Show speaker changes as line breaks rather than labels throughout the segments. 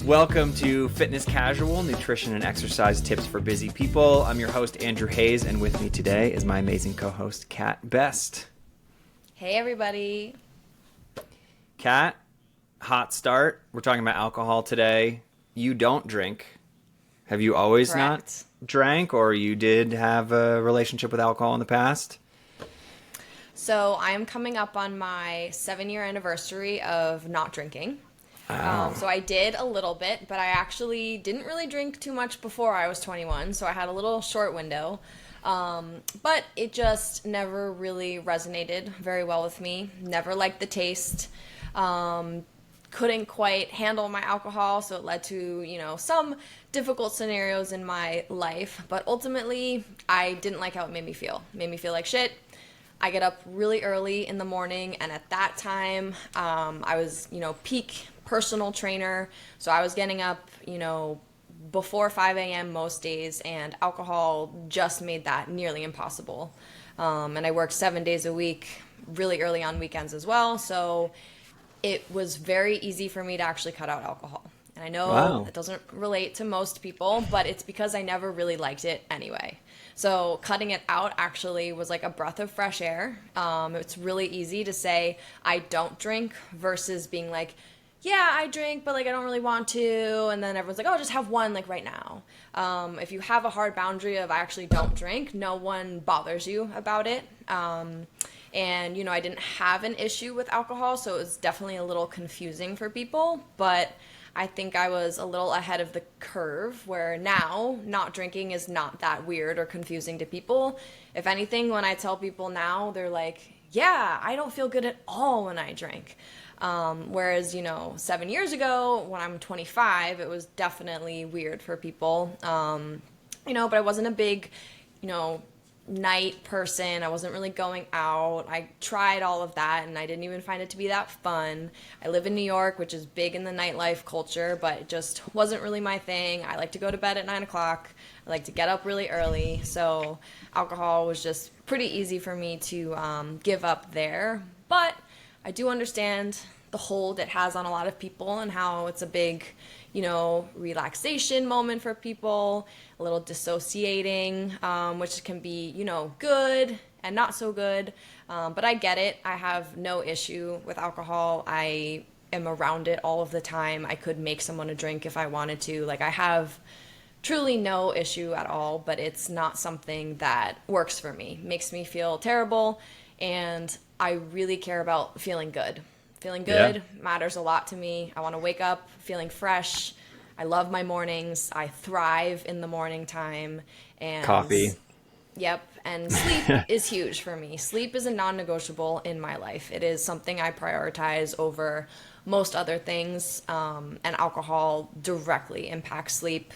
Welcome to Fitness Casual, nutrition and exercise tips for busy people. I'm your host, Andrew Hayes, and with me today is my amazing co-host, Kat Best.
Hey, everybody.
Kat, hot start. We're talking about alcohol today. You don't drink. Have you always
Correct.
not drank, or you did have a relationship with alcohol in the past?
So I'm coming up on my 7-year anniversary of not drinking.
Wow.
So I did a little bit, but I actually didn't really drink too much before I was 21, so I had a little short window. But it just never really resonated very well with me. Never liked the taste. Couldn't quite handle my alcohol, so it led to, some difficult scenarios in my life. But ultimately, I didn't like how it made me feel. It made me feel like shit. I get up really early in the morning, and at that time, I was, peak personal trainer. So I was getting up, before 5 a.m. most days, and alcohol just made that nearly impossible. And I worked 7 days a week, really early on weekends as well. So it was very easy for me to actually cut out alcohol. And I know it doesn't relate to most people, but it's because I never really liked it anyway. So cutting it out actually was like a breath of fresh air. It's really easy to say I don't drink versus being like, yeah, I drink, but I don't really want to. And then everyone's like, oh, just have one right now. If you have a hard boundary of I actually don't drink, no one bothers you about it. And, I didn't have an issue with alcohol, so it was definitely a little confusing for people. But I think I was a little ahead of the curve where now not drinking is not that weird or confusing to people. If anything, when I tell people now, they're like, yeah, I don't feel good at all when I drink. Whereas, 7 years ago when I'm 25, it was definitely weird for people. But I wasn't a big, night person. I wasn't really going out. I tried all of that and I didn't even find it to be that fun. I live in New York, which is big in the nightlife culture, but it just wasn't really my thing. I like to go to bed at 9 o'clock. I like to get up really early. So alcohol was just pretty easy for me to give up there. But I do understand the hold it has on a lot of people and how it's a big, relaxation moment for people, a little dissociating, which can be, good and not so good. But I get it. I have no issue with alcohol. I am around it all of the time. I could make someone a drink if I wanted to. I have truly no issue at all, but it's not something that works for me. Makes me feel terrible, and I really care about feeling good. Feeling good matters a lot to me. I want to wake up feeling fresh. I love my mornings. I thrive in the morning time. And
Coffee.
Yep. And sleep is huge for me. Sleep is a non-negotiable in my life. It is something I prioritize over most other things. And alcohol directly impacts sleep.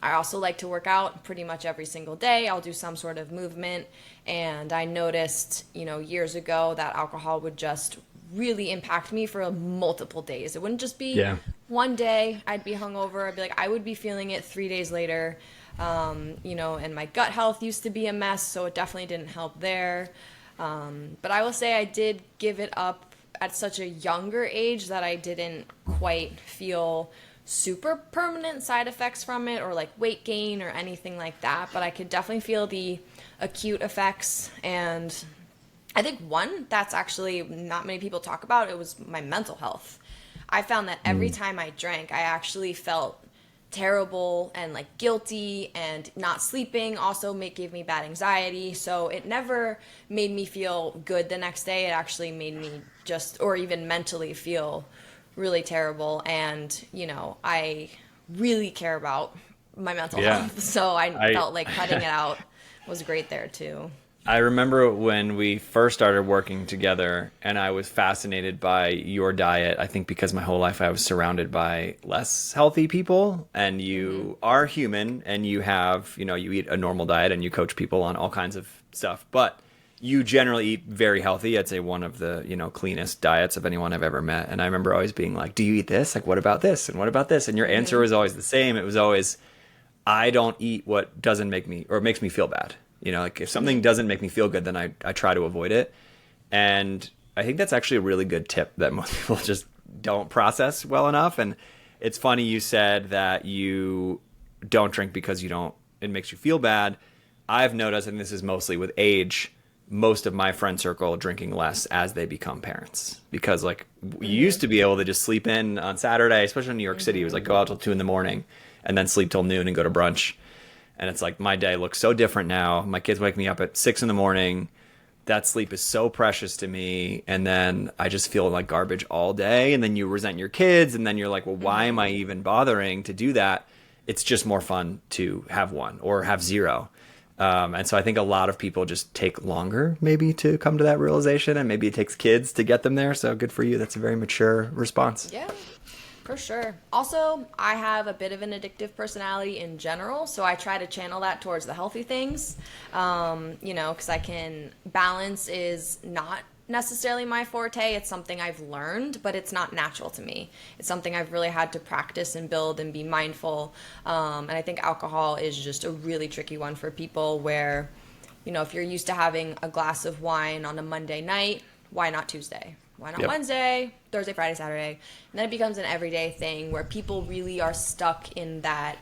I also like to work out pretty much every single day. I'll do some sort of movement. And I noticed, years ago that alcohol would just really impact me for multiple days. It wouldn't just be one day I'd be hungover. I'd be I would be feeling it 3 days later. And my gut health used to be a mess, so it definitely didn't help there. But I will say I did give it up at such a younger age that I didn't quite feel super permanent side effects from it or weight gain or anything like that. But I could definitely feel the acute effects, and I think one that's actually not many people talk about, it was my mental health. I found that every time I drank, I actually felt terrible and guilty, and not sleeping also gave me bad anxiety. So it never made me feel good the next day. It actually made me or even mentally feel really terrible. And, I really care about my mental health. So I felt like cutting it out was great there too.
I remember when we first started working together, and I was fascinated by your diet. I think because my whole life I was surrounded by less healthy people, and you are human, and you have, you eat a normal diet, and you coach people on all kinds of stuff, but you generally eat very healthy. I'd say one of the, cleanest diets of anyone I've ever met. And I remember always being like, do you eat this? What about this? And what about this? And your answer was always the same. It was always, I don't eat what doesn't make me, or makes me feel bad. If something doesn't make me feel good, then I try to avoid it. And I think that's actually a really good tip that most people just don't process well enough. And It's funny you said that you don't drink because it makes you feel bad. I've noticed, and this is mostly with age, most of my friend circle drinking less as they become parents. Because like you used to be able to just sleep in on Saturday, especially in New York City. It was like go out till 2 a.m. and then sleep till noon and go to brunch. And it's like my day looks so different now. My kids wake me up at 6 a.m. That sleep is so precious to me. And then I just feel like garbage all day. And then you resent your kids. And then you're like, well, why am I even bothering to do that? It's just more fun to have one or have zero. And so I think a lot of people just take longer maybe to come to that realization, and maybe it takes kids to get them there. So good for you. That's a very mature response.
Yeah, for sure. Also, I have a bit of an addictive personality in general, so I try to channel that towards the healthy things, because balance is not necessarily my forte. It's something I've learned, but it's not natural to me. It's something I've really had to practice and build and be mindful. And I think alcohol is just a really tricky one for people where, if you're used to having a glass of wine on a Monday night, why not Tuesday? Why not Wednesday, Thursday, Friday, Saturday? And then it becomes an everyday thing where people really are stuck in that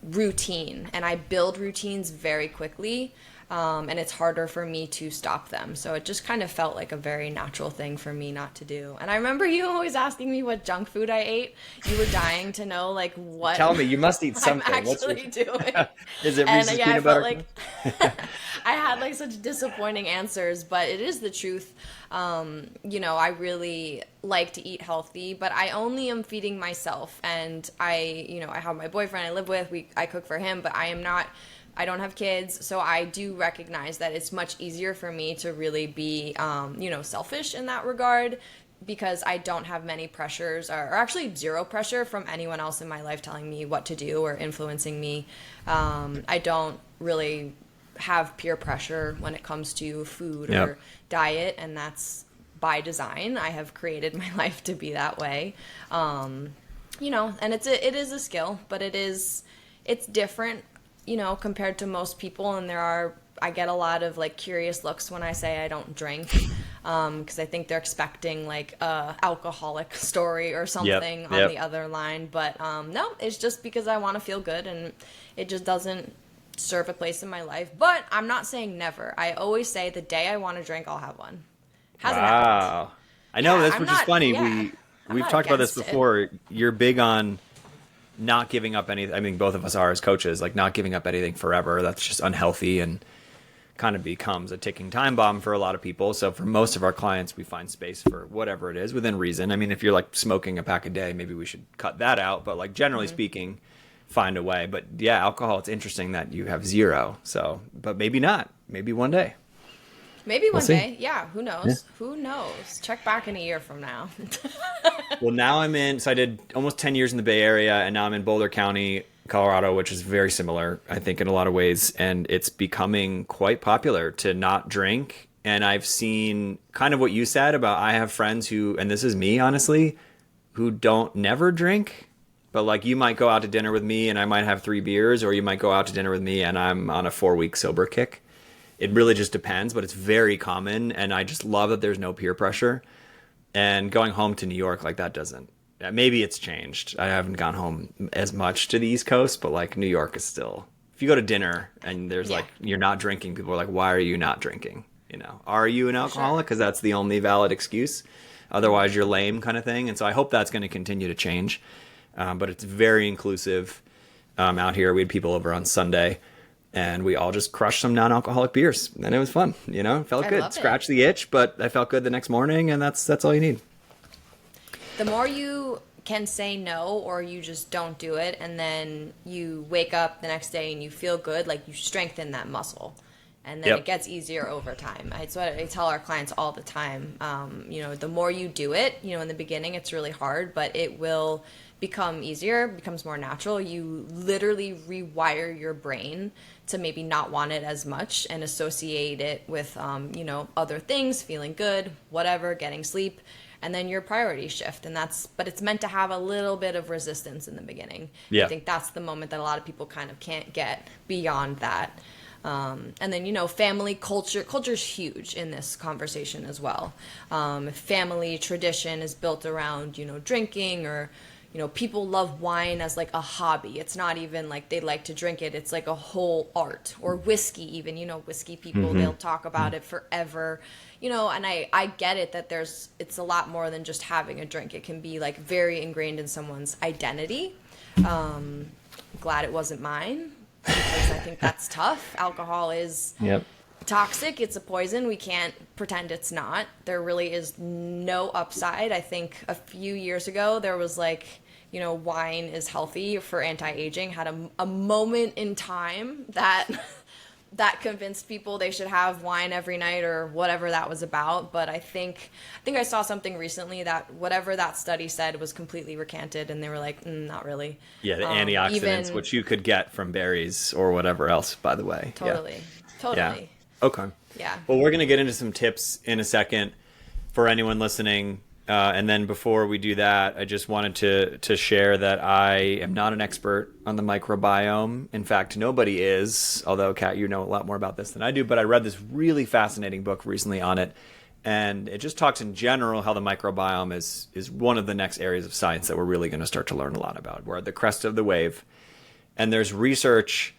routine. And I build routines very quickly. And it's harder for me to stop them. So it just kind of felt like a very natural thing for me not to do. And I remember you always asking me what junk food I ate. You were dying to know, like, what
Tell me, you must eat something.
I'm actually doing.
Is it Reese's peanut butter?
I had like such disappointing answers, but it is the truth. I really like to eat healthy, but I only am feeding myself. And I have my boyfriend I live with. I cook for him, but I don't have kids, so I do recognize that it's much easier for me to really be, selfish in that regard, because I don't have many pressures, or actually zero pressure from anyone else in my life telling me what to do or influencing me. I don't really have peer pressure when it comes to food or diet, and that's by design. I have created my life to be that way. And it is a skill, but it's different, compared to most people. And I get a lot of like curious looks when I say I don't drink, because I think they're expecting like a alcoholic story or something on the other line. But no, it's just because I want to feel good, and it just doesn't serve a place in my life. But I'm not saying never. I always say the day I want to drink, I'll have one. Hasn't happened.
I know,
Yeah,
which is funny.
Yeah,
We've talked about this before. You're big on not giving up anything. I mean, both of us are as coaches, like not giving up anything forever. That's just unhealthy and kind of becomes a ticking time bomb for a lot of people. So for most of our clients, we find space for whatever it is within reason. I mean, if you're like smoking a pack a day, maybe we should cut that out. But like generally speaking, find a way. But yeah, alcohol, it's interesting that you have zero. So, but maybe not. Maybe one day.
Maybe one day. Yeah. Who knows? Yeah. Who knows? Check back in a year from now.
Well, now so I did almost 10 years in the Bay Area, and now I'm in Boulder County, Colorado, which is very similar, I think, in a lot of ways. And it's becoming quite popular to not drink. And I've seen kind of what you said about, I have friends who, and this is me, honestly, who don't never drink. But like you might go out to dinner with me and I might have 3 beers, or you might go out to dinner with me and I'm on a 4-week sober kick. It really just depends, but it's very common. And I just love that there's no peer pressure. And going home to New York, like that doesn't, maybe it's changed. I haven't gone home as much to the East Coast, but like New York is still, if you go to dinner and there's like, you're not drinking, people are like, why are you not drinking? Are you an alcoholic? Because that's the only valid excuse. Otherwise you're lame, kind of thing. And so I hope that's going to continue to change. But it's very inclusive out here. We had people over on Sunday, and we all just crushed some non-alcoholic beers, and it was fun. It felt good. Scratched the itch, but I felt good the next morning, and that's all you need.
The more you can say no, or you just don't do it, and then you wake up the next day and you feel good, like you strengthen that muscle. And then it gets easier over time. It's what I tell our clients all the time. The more you do it, in the beginning it's really hard, but it will become easier, becomes more natural. You literally rewire your brain to maybe not want it as much and associate it with, other things, feeling good, whatever, getting sleep. And then your priorities shift, but it's meant to have a little bit of resistance in the beginning. I think that's the moment that a lot of people kind of can't get beyond that. And then, family culture's huge in this conversation as well. Family tradition is built around, drinking or, people love wine as like a hobby. It's not even like they like to drink it. It's like a whole art. Or whiskey even, whiskey people, they'll talk about it forever. And I get it that it's a lot more than just having a drink. It can be like very ingrained in someone's identity. Glad it wasn't mine, because I think that's tough. Alcohol is toxic. It's a poison. We can't pretend it's not. There really is no upside. I think a few years ago there was like, wine is healthy for anti-aging. Had a moment in time that convinced people they should have wine every night or whatever that was about. But I think I saw something recently that whatever that study said was completely recanted, and they were like, not really.
Yeah, the antioxidants, which you could get from berries or whatever else, by the way.
Totally.
Yeah. Okay.
Yeah.
Well, we're going to get into some tips in a second for anyone listening. And then before we do that, I just wanted to share that I am not an expert on the microbiome. In fact, nobody is, although, Kat, you know a lot more about this than I do. But I read this really fascinating book recently on it. And it just talks in general how the microbiome is one of the next areas of science that we're really going to start to learn a lot about. We're at the crest of the wave. And there's research,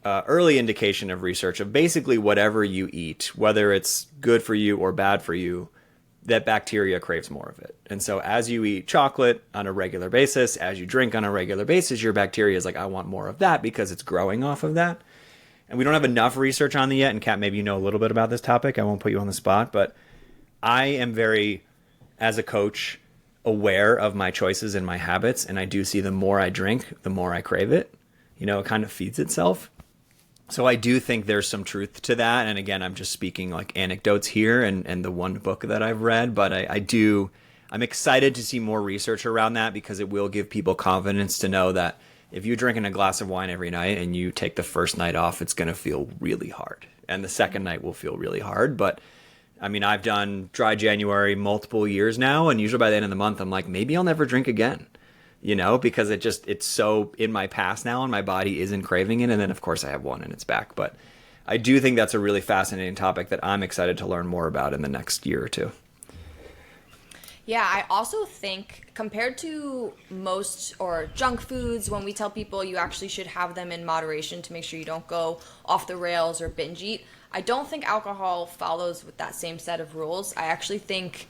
early indication of research of basically whatever you eat, whether it's good for you or bad for you, that bacteria craves more of it. And so as you eat chocolate on a regular basis, as you drink on a regular basis, your bacteria is like, I want more of that because it's growing off of that. And we don't have enough research on it yet. And Kat, maybe you know a little bit about this topic. I won't put you on the spot, but I am very, as a coach, aware of my choices and my habits. And I do see the more I drink, the more I crave it. It kind of feeds itself. So I do think there's some truth to that. And again, I'm just speaking like anecdotes here and the one book that I've read. But I'm excited to see more research around that, because it will give people confidence to know that if you're drinking a glass of wine every night and you take the first night off, it's going to feel really hard. And the second night will feel really hard. But I mean, I've done dry January multiple years now. And usually by the end of the month, I'm like, maybe I'll never drink again. Because it's so in my past now and my body isn't craving it. And then, of course, I have one and it's back. But I do think that's a really fascinating topic that I'm excited to learn more about in the next year or two.
Yeah, I also think compared to most or junk foods, when we tell people you actually should have them in moderation to make sure you don't go off the rails or binge eat, I don't think alcohol follows with that same set of rules. I actually think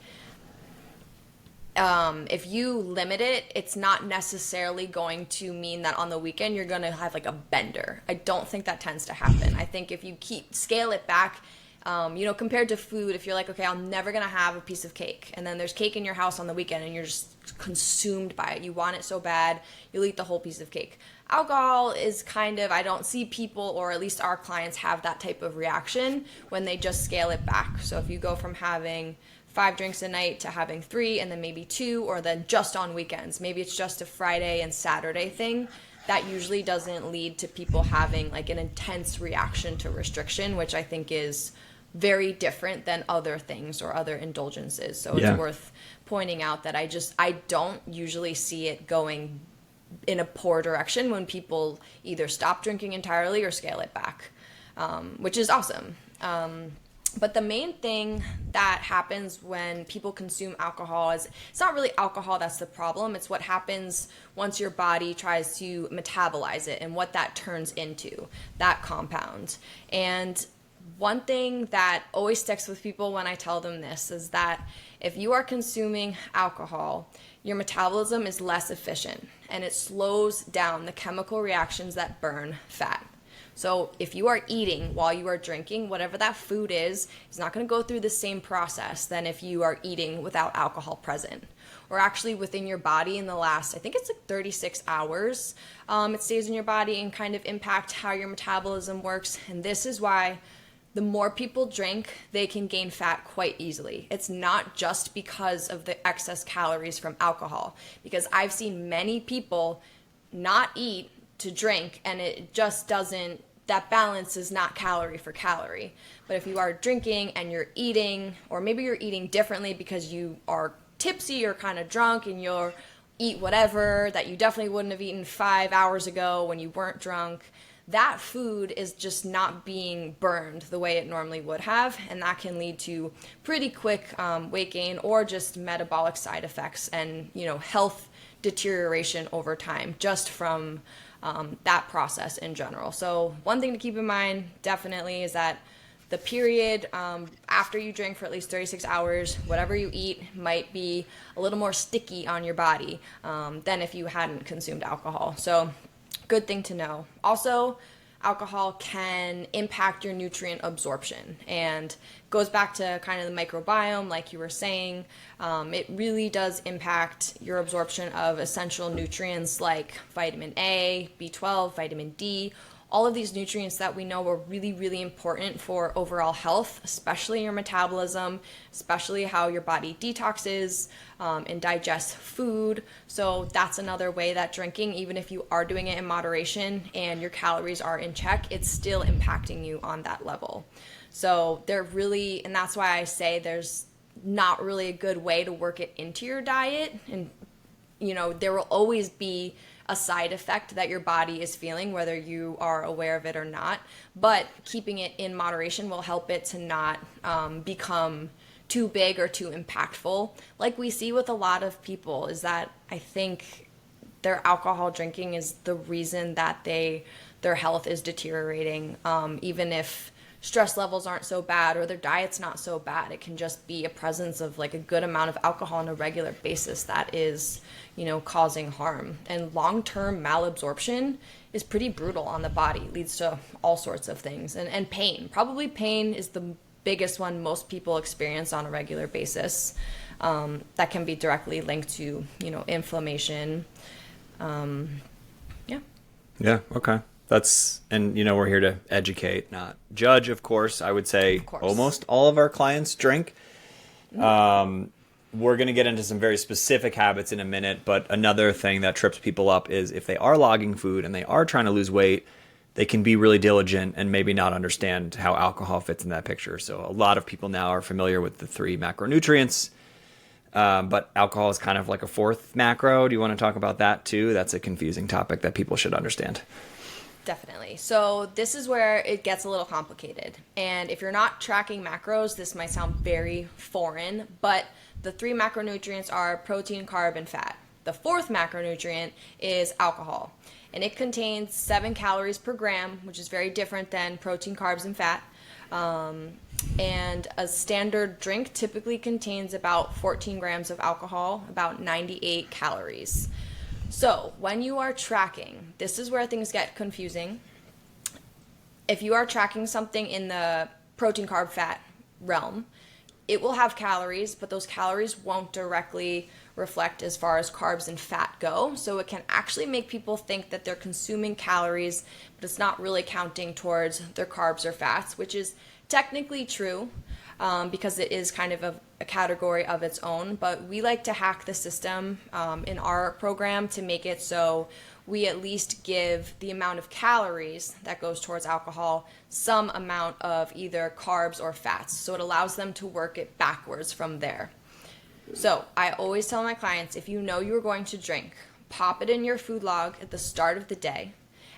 if you limit it, it's not necessarily going to mean that on the weekend you're going to have like a bender. I don't think that tends to happen. I think if you scale it back, compared to food, if you're like, okay, I'm never going to have a piece of cake, and then there's cake in your house on the weekend and you're just consumed by it. You want it so bad, you'll eat the whole piece of cake. Alcohol is kind of, I don't see people, or at least our clients, have that type of reaction when they just scale it back. So if you go from having 5 drinks a night to having 3 and then maybe 2, or then just on weekends. Maybe it's just a Friday and Saturday thing. That usually doesn't lead to people having like an intense reaction to restriction, which I think is very different than other things or other indulgences. So it's worth pointing out that I don't usually see it going in a poor direction when people either stop drinking entirely or scale it back, which is awesome. But the main thing that happens when people consume alcohol is, it's not really alcohol that's the problem. It's what happens once your body tries to metabolize it and what that turns into, that compound. And one thing that always sticks with people when I tell them this is that if you are consuming alcohol, your metabolism is less efficient and it slows down the chemical reactions that burn fat. So if you are eating while you are drinking, whatever that food is not going to go through the same process than if you are eating without alcohol present. Or actually within your body in the last, I think it's like 36 hours, it stays in your body and kind of impact how your metabolism works. And this is why the more people drink, they can gain fat quite easily. It's not just because of the excess calories from alcohol, because I've seen many people not eat to drink, and it just doesn't, that balance is not calorie for calorie. But if you are drinking and you're eating, or maybe you're eating differently because you are tipsy or kind of drunk and you'll eat whatever that you definitely wouldn't have eaten 5 hours ago when you weren't drunk, that food is just not being burned the way it normally would have, and that can lead to pretty quick weight gain or just metabolic side effects and, health deterioration over time just from that process in general. So one thing to keep in mind definitely is that the period after you drink for at least 36 hours, whatever you eat might be a little more sticky on your body than if you hadn't consumed alcohol. So good thing to know. Also, alcohol can impact your nutrient absorption and goes back to kind of the microbiome, like you were saying. It really does impact your absorption of essential nutrients like vitamin A, B12, vitamin D, all of these nutrients that we know are really, really important for overall health, especially your metabolism, especially how your body detoxes and digests food. So that's another way that drinking, even if you are doing it in moderation and your calories are in check, it's still impacting you on that level. So and that's why I say there's not really a good way to work it into your diet. And, there will always be a side effect that your body is feeling, whether you are aware of it or not. But keeping it in moderation will help it to not become too big or too impactful. Like we see with a lot of people is that I think their alcohol drinking is the reason that their health is deteriorating, even if stress levels aren't so bad or their diet's not so bad. It can just be a presence of like a good amount of alcohol on a regular basis that is, causing harm. And long-term malabsorption is pretty brutal on the body. It leads to all sorts of things. And pain. Probably pain is the biggest one most people experience on a regular basis. That can be directly linked to, inflammation.
Yeah, okay. We're here to educate, not judge, of course. I would say almost all of our clients drink. We're going to get into some very specific habits in a minute, but another thing that trips people up is if they are logging food and they are trying to lose weight, they can be really diligent and maybe not understand how alcohol fits in that picture. So a lot of people now are familiar with the 3 macronutrients, but alcohol is kind of like a 4th macro. Do you want to talk about that too? That's a confusing topic that people should understand.
Definitely. So this is where it gets a little complicated. And if you're not tracking macros, this might sound very foreign, but the 3 macronutrients are protein, carb, and fat. The 4th macronutrient is alcohol, and it contains 7 calories per gram, which is very different than protein, carbs, and fat. And a standard drink typically contains about 14 grams of alcohol, about 98 calories. So when you are tracking, this is where things get confusing. If you are tracking something in the protein, carb, fat realm, it will have calories, but those calories won't directly reflect as far as carbs and fat go. So it can actually make people think that they're consuming calories, but it's not really counting towards their carbs or fats, which is technically true because it is kind of a category of its own. But we like to hack the system in our program to make it so we at least give the amount of calories that goes towards alcohol some amount of either carbs or fats. So it allows them to work it backwards from there. So I always tell my clients, if you know you're going to drink, pop it in your food log at the start of the day,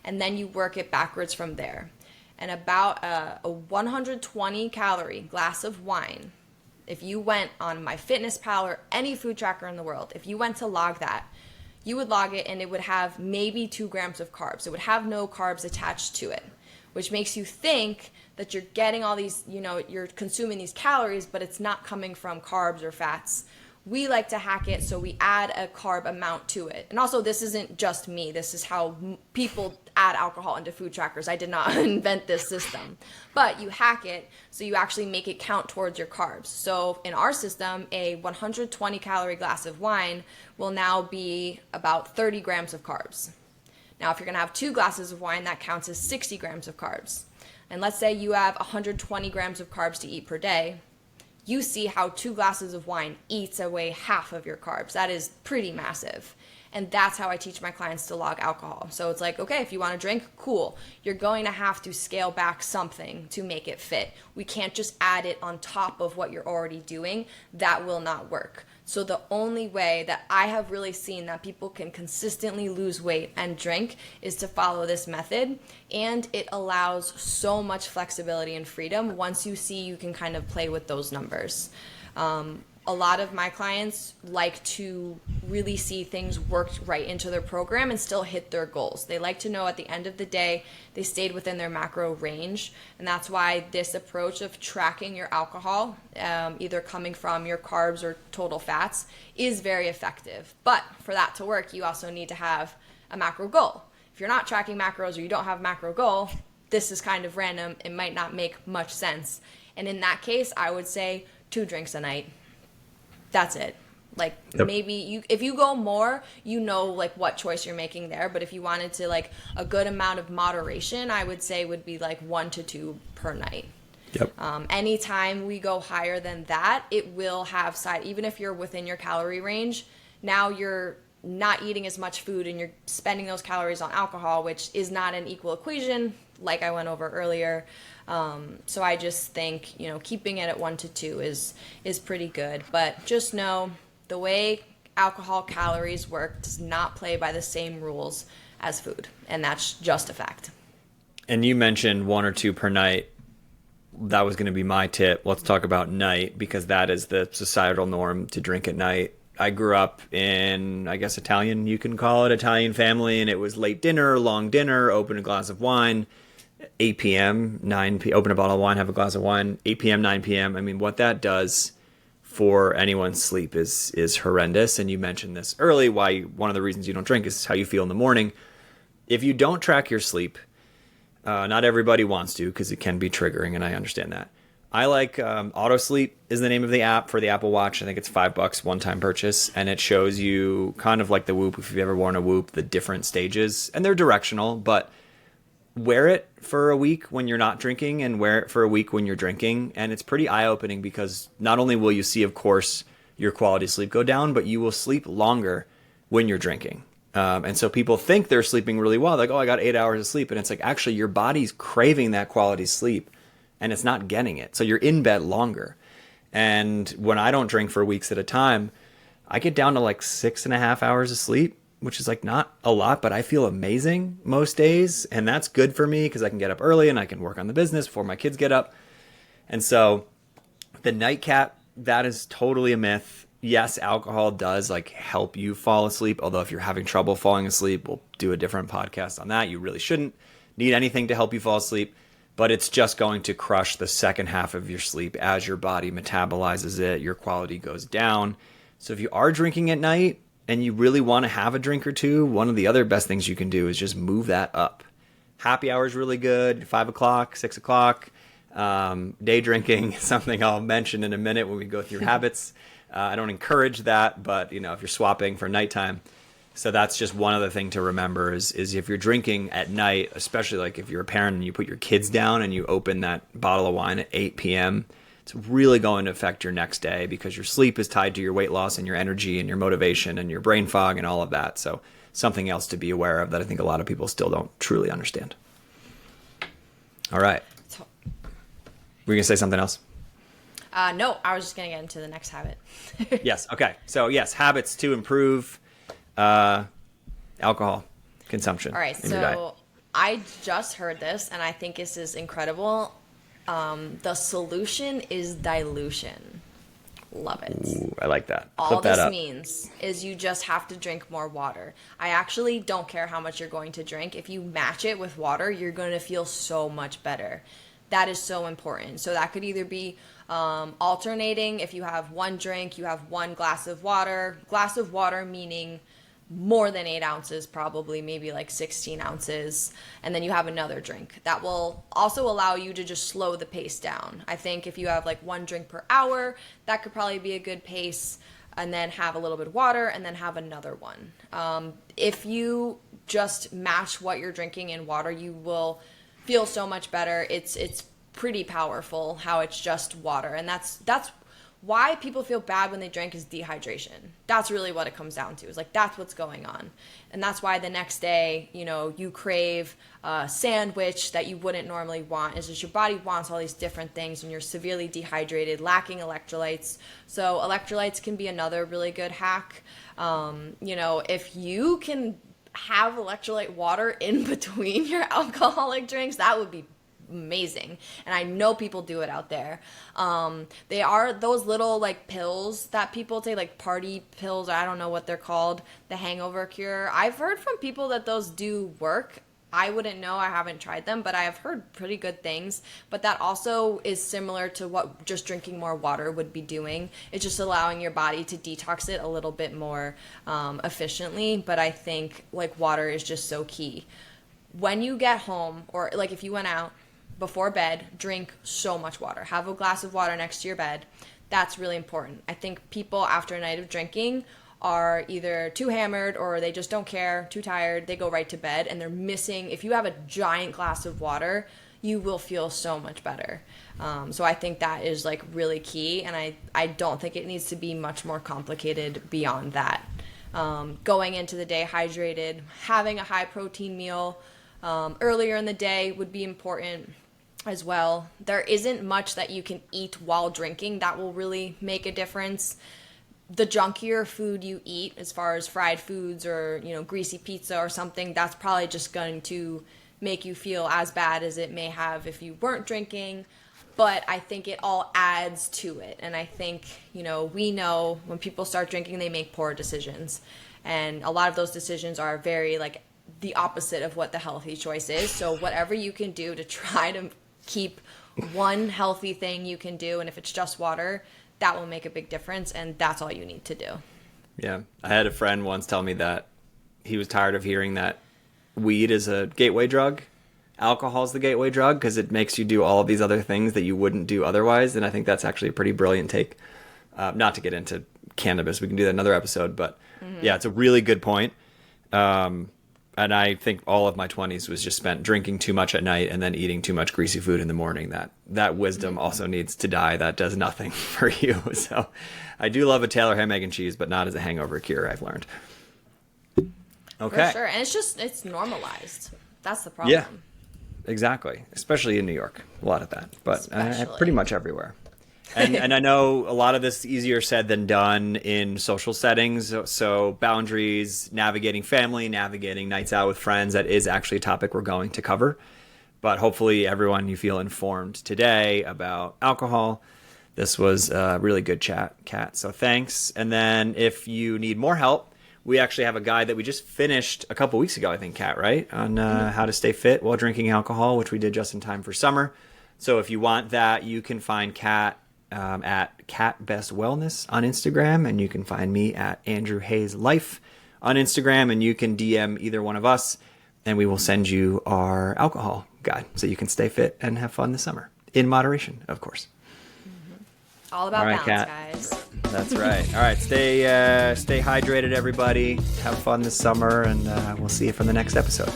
and then you work it backwards from there. And about a 120 calorie glass of wine, if you went on MyFitnessPal or any food tracker in the world, if you went to log that, you would log it and it would have maybe 2 grams of carbs. It would have no carbs attached to it, which makes you think that you're getting all these, you're consuming these calories, but it's not coming from carbs or fats. We like to hack it so we add a carb amount to it. And also, this isn't just me. This is how people add alcohol into food trackers. I did not invent this system. But you hack it so you actually make it count towards your carbs. So in our system, a 120 calorie glass of wine will now be about 30 grams of carbs. Now, if you're going to have 2 glasses of wine, that counts as 60 grams of carbs. And let's say you have 120 grams of carbs to eat per day. You see how 2 glasses of wine eats away half of your carbs. That is pretty massive. And that's how I teach my clients to log alcohol. So it's like, okay, if you want to drink, cool. You're going to have to scale back something to make it fit. We can't just add it on top of what you're already doing. That will not work. So the only way that I have really seen that people can consistently lose weight and drink is to follow this method. And it allows so much flexibility and freedom once you see you can kind of play with those numbers. A lot of my clients like to really see things worked right into their program and still hit their goals. They like to know at the end of the day they stayed within their macro range. And that's why this approach of tracking your alcohol, either coming from your carbs or total fats, is very effective. But for that to work, you also need to have a macro goal. If you're not tracking macros or you don't have a macro goal, this is kind of random. It might not make much sense. And in that case, I would say 2 drinks a night. That's it. Like, yep. Maybe if you go more, like what choice you're making there. But if you wanted to, like, a good amount of moderation, I would say would be like 1 to 2 per night.
Yep.
Anytime we go higher than that, it will have even if you're within your calorie range, now you're not eating as much food and you're spending those calories on alcohol, which is not an equal equation, like I went over earlier. So I just think, keeping it at 1 to 2 is pretty good. But just know the way alcohol calories work does not play by the same rules as food. And that's just a fact.
And you mentioned 1 or 2 per night. That was going to be my tip. Let's talk about night, because that is the societal norm to drink at night. I grew up in, I guess, Italian, you can call it, Italian family. And it was late dinner, long dinner, open a glass of wine. 8 p.m., 9 p.m., open a bottle of wine, have a glass of wine, 8 p.m., 9 p.m. I mean, what that does for anyone's sleep is horrendous. And you mentioned this early, why one of the reasons you don't drink is how you feel in the morning. If you don't track your sleep, not everybody wants to, because it can be triggering, and I understand that. I like Auto Sleep is the name of the app for the Apple Watch. I think it's $5 one-time purchase, and it shows you kind of like the Whoop, if you've ever worn a Whoop, the different stages, and they're directional, but wear it for a week when you're not drinking and wear it for a week when you're drinking. And it's pretty eye-opening, because not only will you see, of course, your quality of sleep go down, but you will sleep longer when you're drinking. And so people think they're sleeping really well. Like, oh, I got 8 hours of sleep. And it's like, actually, your body's craving that quality sleep and it's not getting it. So you're in bed longer. And when I don't drink for weeks at a time, I get down to like 6.5 hours of sleep, which is like not a lot, but I feel amazing most days. And that's good for me, because I can get up early and I can work on the business before my kids get up. And so the nightcap, that is totally a myth. Yes, alcohol does like help you fall asleep. Although if you're having trouble falling asleep, we'll do a different podcast on that. You really shouldn't need anything to help you fall asleep, but it's just going to crush the second half of your sleep as your body metabolizes it. Your quality goes down. So if you are drinking at night and you really want to have a drink or two, one of the other best things you can do is just move that up. Happy hour is really good. 5 o'clock, 6 o'clock. Day drinking, something I'll mention in a minute when we go through habits. I don't encourage that, but if you're swapping for nighttime. So that's just one other thing to remember is if you're drinking at night, especially like if you're a parent and you put your kids down and you open that bottle of wine at 8 p.m., it's really going to affect your next day, because your sleep is tied to your weight loss and your energy and your motivation and your brain fog and all of that. So something else to be aware of that I think a lot of people still don't truly understand. All right. Were you going to say something else?
No, I was just going to get into the next habit.
Yes. Okay. So yes, habits to improve alcohol consumption.
All right.
In your diet.
So I just heard this, and I think this is incredible. The solution is dilution. Love it.
Ooh, I like that.
All this means is you just have to drink more water. I actually don't care how much you're going to drink. If you match it with water, you're going to feel so much better. That is so important. So that could either be alternating. If you have one drink, you have one glass of water. Glass of water meaning more than 8 ounces, probably maybe like 16 ounces. And then you have another drink. That will also allow you to just slow the pace down. I think if you have like 1 drink per hour, that could probably be a good pace. And then have a little bit of water and then have another one. If you just match what you're drinking in water, you will feel so much better. It's pretty powerful how it's just water. And that's why people feel bad when they drink is dehydration. That's really what it comes down to. Is like, that's what's going on. And that's why the next day, you know, you crave a sandwich that you wouldn't normally want. Is just your body wants all these different things and you're severely dehydrated, lacking electrolytes. So electrolytes can be another really good hack. You know, if you can have electrolyte water in between your alcoholic drinks, that would be amazing. And I know people do it out there. They are those little like pills that people take, like party pills, I don't know what they're called, the hangover cure. I've heard from people that those do work. I wouldn't know, I haven't tried them, but I have heard pretty good things. But that also is similar to what just drinking more water would be doing. It's just allowing your body to detox it a little bit more efficiently. But I think like water is just so key. When you get home, or like if you went out, before bed, drink so much water. Have a glass of water next to your bed. That's really important. I think people after a night of drinking are either too hammered or they just don't care, too tired, they go right to bed and they're missing. If you have a giant glass of water, you will feel so much better. So I think that is like really key, and I don't think it needs to be much more complicated beyond that. Going into the day hydrated, having a high protein meal earlier in the day would be important as well. There isn't much that you can eat while drinking that will really make a difference. The junkier food you eat, as far as fried foods or, you know, greasy pizza or something, that's probably just going to make you feel as bad as it may have if you weren't drinking. But I think it all adds to it. And I think, you know, we know when people start drinking, they make poor decisions. And a lot of those decisions are very, like, the opposite of what the healthy choice is. So whatever you can do to try to keep one healthy thing you can do, and if it's just water, that will make a big difference, and that's all you need to do.
Yeah. I had a friend once tell me that he was tired of hearing that weed is a gateway drug. Alcohol is the gateway drug because it makes you do all of these other things that you wouldn't do otherwise. And I think that's actually a pretty brilliant take. Not to get into cannabis. We can do that another episode. But yeah, it's a really good point. And I think all of my 20s was just spent drinking too much at night and then eating too much greasy food in the morning. That wisdom also needs to die. That does nothing for you. So I do love a Taylor ham, egg, and cheese, but not as a hangover cure, I've learned. Okay.
For sure. And it's normalized. That's the problem.
Yeah, exactly. Especially in New York. A lot of that. But pretty much everywhere. And I know a lot of this is easier said than done in social settings. So boundaries, navigating family, navigating nights out with friends, that is actually a topic we're going to cover. But hopefully everyone, you feel informed today about alcohol. This was a really good chat, Kat. So thanks. And then if you need more help, we actually have a guide that we just finished a couple weeks ago, I think, Kat, right? On how to stay fit while drinking alcohol, which we did just in time for summer. So if you want that, you can find Kat at Cat Best Wellness on Instagram, and you can find me at Andrew Hayes Life on Instagram, and you can DM either one of us, and we will send you our alcohol guide so you can stay fit and have fun this summer in moderation, of course.
All about balance,
Kat.
guys.
That's right. All right, stay hydrated, everybody. Have fun this summer, and we'll see you for the next episode.